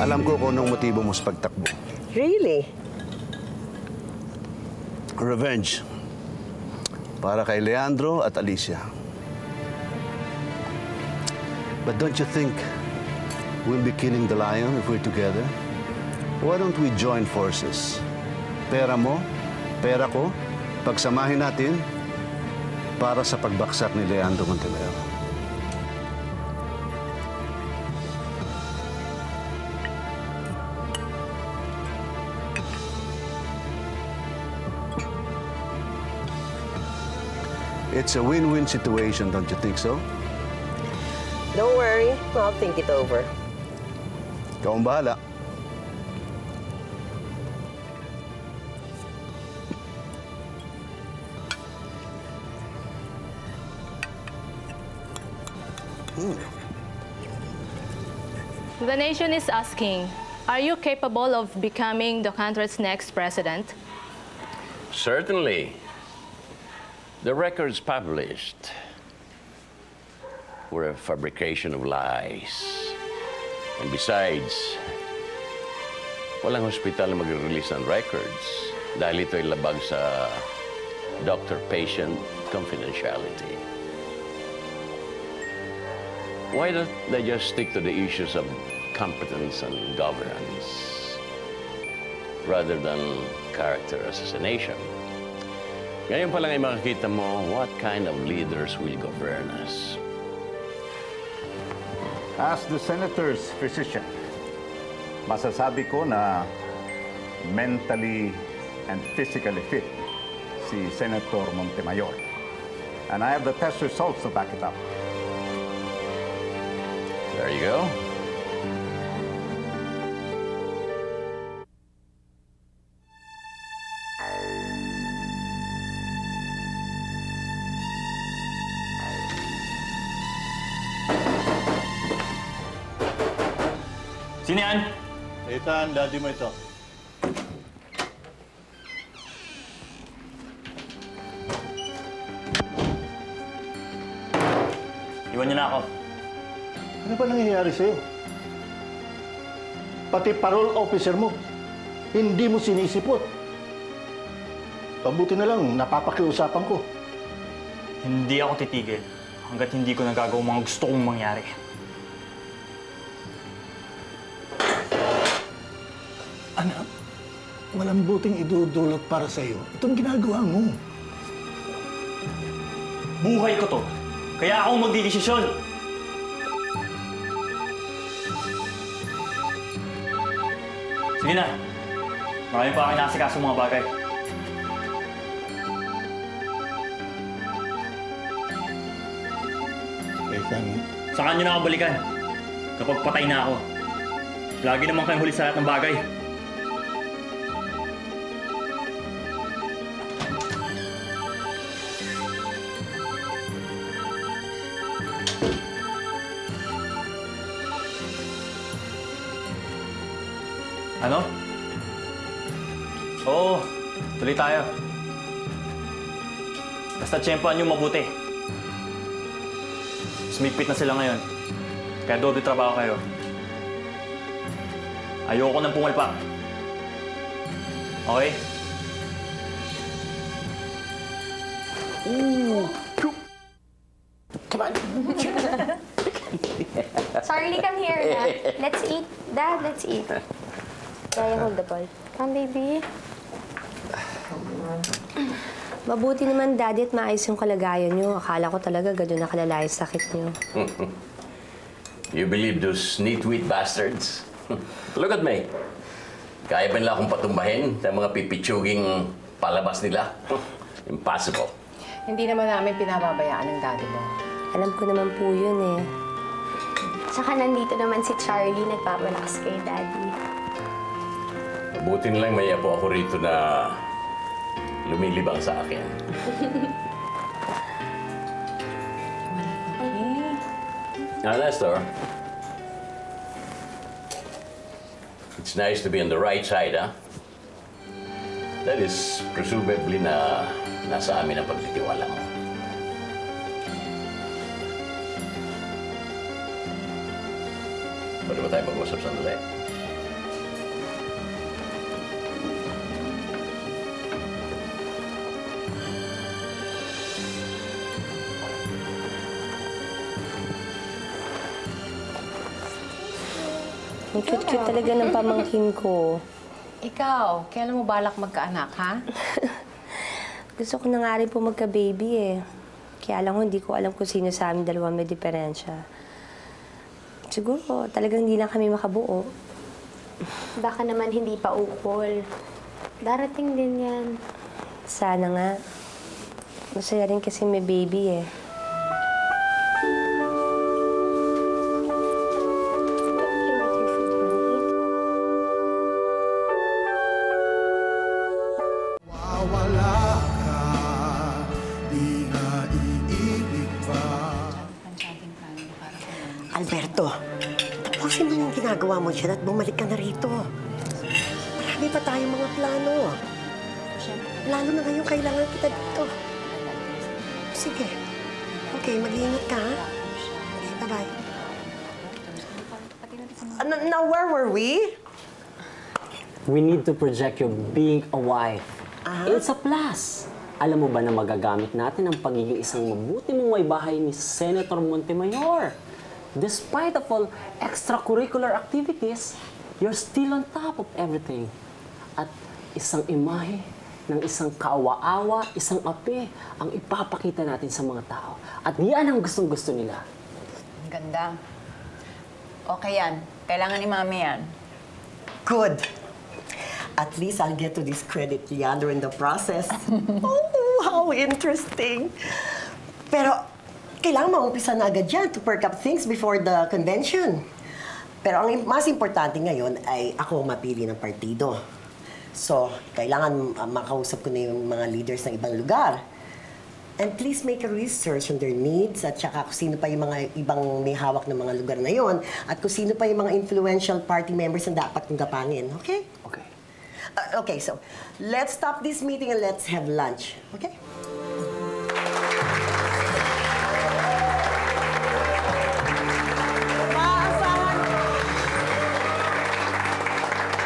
Alam ko kung anong motibo mo sa pagtakbo. Really? Revenge. Para kay Leandro at Alicia. But don't you think we'll be killing the lion if we're together? Why don't we join forces? Pera mo, pera ko, pagsamahin natin para sa pagbaksak ni Leandro Montenegro. It's a win-win situation, don't you think so? Don't worry, I'll think it over. Ikaw ang bahala. The nation is asking, are you capable of becoming the country's next president? Certainly. The records published were a fabrication of lies. And besides, walang hospital na mag-release ng records dahil ito'y labag sa doctor-patient confidentiality. Why don't they just stick to the issues of competence and governance rather than character assassination? Ngayon pa lang ay makikita mo what kind of leaders will govern us. As the senator's physician, masasabi ko na mentally and physically fit si Senator Montemayor. And I have the test results to back it up. There you go. Sino yan? Ethan, daddy mo ito. Iwan niyo na ako. Ano ba nangyayari sa'yo? Pati parole officer mo, hindi mo sinisipot. Pabuti na lang, napapakiusapan ko. Hindi ako titigil hanggat hindi ko nagagawa mga gusto kong mangyari. Anak, walang buting idudulot para sa'yo. Itong ginagawa mo. Buhay ko to. Kaya ako magdidesisyon. Sige na. Marami pa aking nakasikaso mga bagay. Ethan, Saan niyo na ako balikan kapag patay na ako. Lagi naman kayong huli sa lahat ng bagay. Ano? Oo, tuloy tayo. Basta tsempohan niyo mabuti. Sumigpit na sila ngayon. Kaya doble trabaho kayo. Ayoko nang pumalpak. Okay? ooh, Come on. Charlie, come here, Dad. Let's eat. Dad, let's eat. Kaya hold the ball. Come, baby. Mabuti naman, Daddy, at maayos yung kalagayan niyo. Akala ko talaga gano'n na kalala yung sakit niyo. You believe those neat-wit bastards? Look at me. Kaya ba nila akong patumbahin sa mga pipitsuging palabas nila? Impossible. Hindi naman namin pinababayaan ng daddy mo. Alam ko naman po yun eh. Saka nandito naman si Charlie, nagpapalakas kay Daddy. Mabuti na lang may apo ako rito na lumilibang sa akin. Nestor, it's nice to be on the right side, huh? That is presumably na nasa amin ang pagtitiwala mo. Pwede ba tayo mag-usap sandali? Ang cute-cute talaga ng pamangkin ko. Ikaw, kailan mo balak magkaanak, ha? Gusto ko na nga rin po magka-baby eh. Kaya lang hindi ko alam kung sino sa amin dalawa may diferensya. Siguro, talagang hindi na kami makabuo. Baka naman hindi pa ukol. Darating din yan. Sana nga. Masaya rin kasi may baby eh. Alberto, tapusin mo yung ginagawa mo dyan at bumalik ka na rito. Marami pa tayong mga plano. Lalo na ngayon kailangan kita dito. Sige. Okay, mag-iingat ka, ha? Okay, bye-bye. Now, where were we? We need to project you being a wife. It's a plus. Alam mo ba na magagamit natin ang pagiging isang mabuti mong waybahay ni Senator Montemayor? Despite of all extracurricular activities, you're still on top of everything. At isang imahe ng isang kaawa-awa, isang api ang ipapakita natin sa mga tao. At yan ang gustong-gusto nila. Ang ganda. Okay yan. Kailangan ni Mami yan. Good. At least I'll get to discredit Leandro in the process. Oh, how interesting. Pero kailangan maumpisa na agad yan to perk up things before the convention. Pero ang mas importante ngayon ay ako mapili ng partido. So, kailangan makausap ko na yung mga leaders ng ibang lugar. And please make a research on their needs at saka kung sino pa yung mga ibang may hawak ng mga lugar na yon at kung sino pa yung mga influential party members na dapat kong tapangin. Okay? Okay. Okay, so let's stop this meeting and let's have lunch. Okay?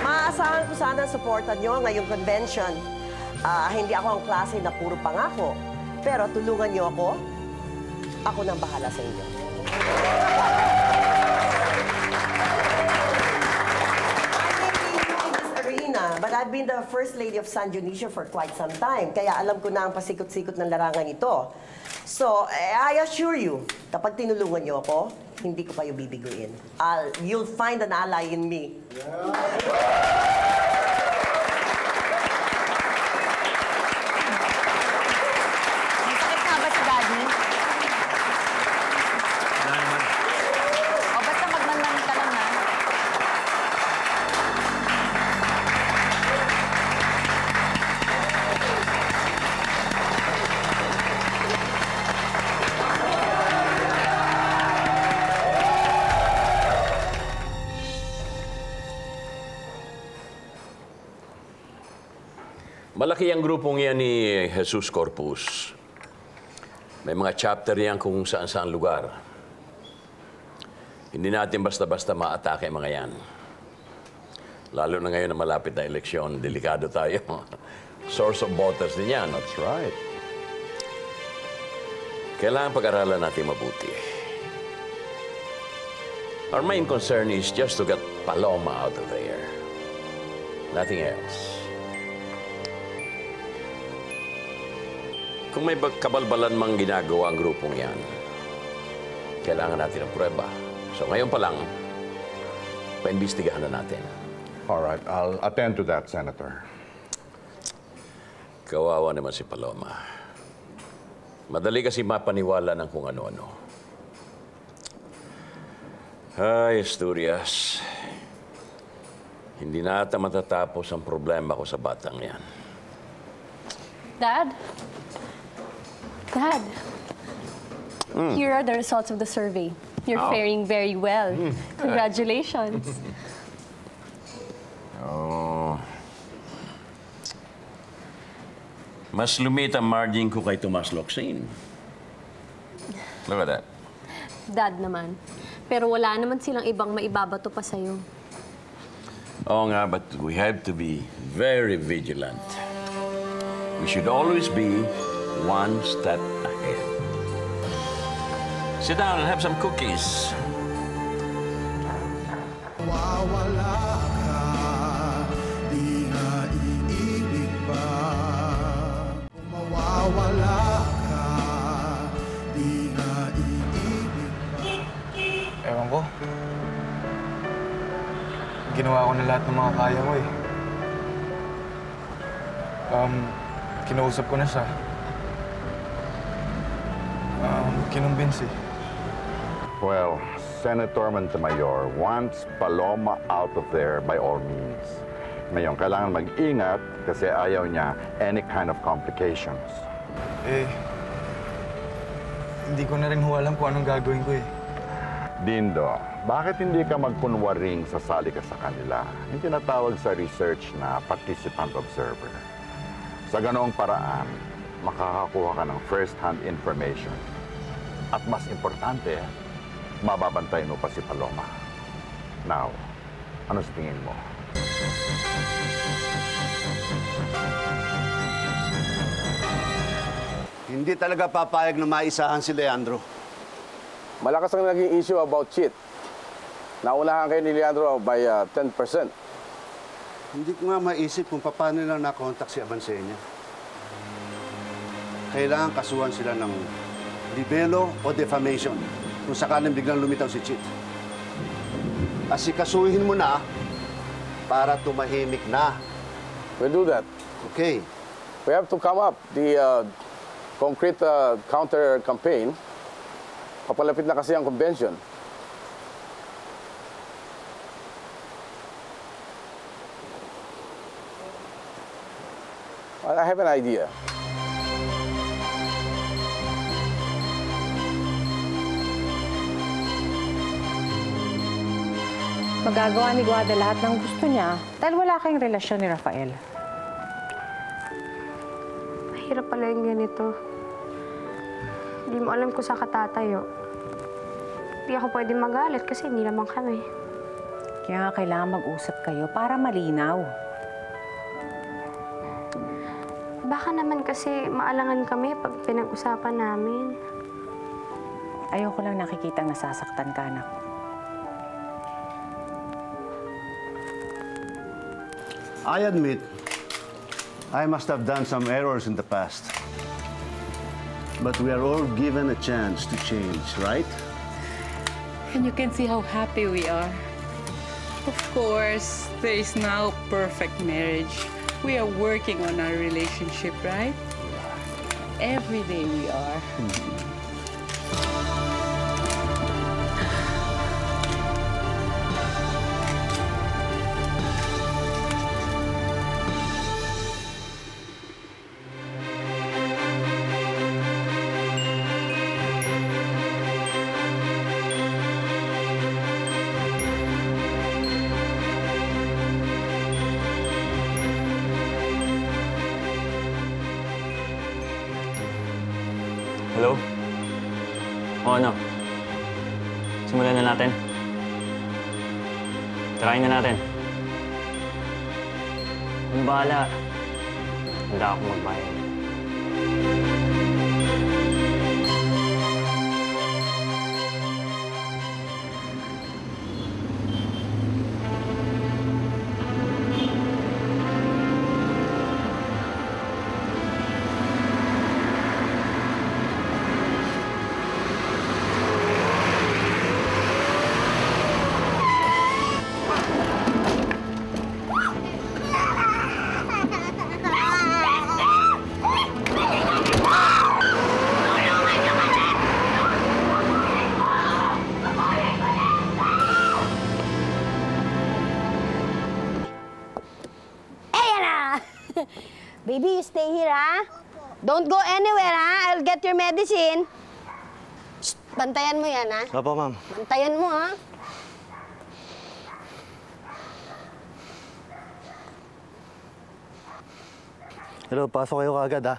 Maasahan ko sana ang supportan nyo ngayong convention. Hindi ako ang klase na puro pangako. Pero tulungan nyo ako. Ako nang bahala sa inyo. But I've been the First Lady of San Dionisio for quite some time. Kaya alam ko na ang pasikot-sikot ng larangan ito. So, I assure you, kapag tinulungan niyo ako, hindi ko kayo bibiguin. You'll find an ally in me. Masakit nga ba si Daddy? Wala naman. O, basta magmanman ka lang, ha? Malaki ang grupong yan ni Jesus Corpus. May mga chapter yan kung saan-saan lugar. Hindi natin basta-basta maatake mga yan. Lalo na ngayon na malapit na eleksyon, delikado tayo. Source of voters din yan. That's right. Kailangan pag-aralan natin mabuti. Our main concern is just to get Paloma out of there. Nothing else. Kung may kabalbalan mang ginagawa ang grupong yan, kailangan natin ng prueba. So ngayon pa lang, paimbestigahan na natin. All right, I'll attend to that, Senator. Kawawa naman si Paloma. Madali kasi mapaniwala ng kung ano-ano. Ay, Asturias. Hindi na ata matatapos ang problema ko sa batang yan. Dad? Dad, here are the results of the survey. You're faring very well. Congratulations. Oh. Mas lumit ang margin ko kay Tomas Locsin. Look at that. Dad naman, Pero wala naman silang ibang maibabato pa sa'yo. Oo nga, but we have to be very vigilant. We should always be one step ahead. Sit down and have some cookies. Mawawala ka, di nga iibig pa. Kung mawawala ka, di nga iibig pa. Ewan ko. Ginawa ko na lahat ng mga kaya ko eh. Kinausap ko na siya. Kinumbinsi. Well, Senator Montemayor wants Paloma out of there by all means. Ngayon, kailangan mag-ingat kasi ayaw niya any kind of complications. Hindi ko na rin alam kung anong gagawin ko eh. Dindo, bakit hindi ka magkunwaring sasali ka sa kanila? Yung tinatawag sa research na participant observer. Sa ganoong paraan, makakakuha ka ng first-hand information. At mas importante, mababantay mo pa si Paloma. Now, ano sa tingin mo? Hindi talaga papayag na maisahan si Leandro. Malakas ang naging issue about cheat. Naunahan kayo ni Leandro by 10%. Hindi ko nga maisip kung paano nila nakontak si Abansenya. Kailangan kasuhan sila ng libelo o defamation kung sakaling biglang lumitaw si Chit. Asikasuhin mo na para tumahimik na. We'll do that. Okay. We have to come up the concrete counter-campaign. Papalapit na kasi ang convention. I have an idea. Magagawa ni Guada lahat ng gusto niya dahil wala kayong relasyon ni Rafael. Mahirap pala yung ganito. Hindi mo alam kung saan ka tatayo. Hindi ako pwede magalit kasi hindi naman kami. Kaya nga kailangan mag-usap kayo para malinaw. Baka naman kasi maalangan kami pag pinag-usapan namin. Ayoko lang nakikitang nasasaktan ka, anak. I admit, I must have done some errors in the past. But we are all given a chance to change, right? And you can see how happy we are. Of course, there is no perfect marriage. We are working on our relationship, right? Every day we are. Hello? O ano? Simulan na natin. Try na natin. Ang bahala. Handa ako magbayad. Baby, you stay here, ha? Don't go anywhere, ha? I'll get your medicine. Shh, bantayan mo yan, ha? Opo, ma'am. Bantayan mo, ha? Hello, pasok kayo kaagad, ha?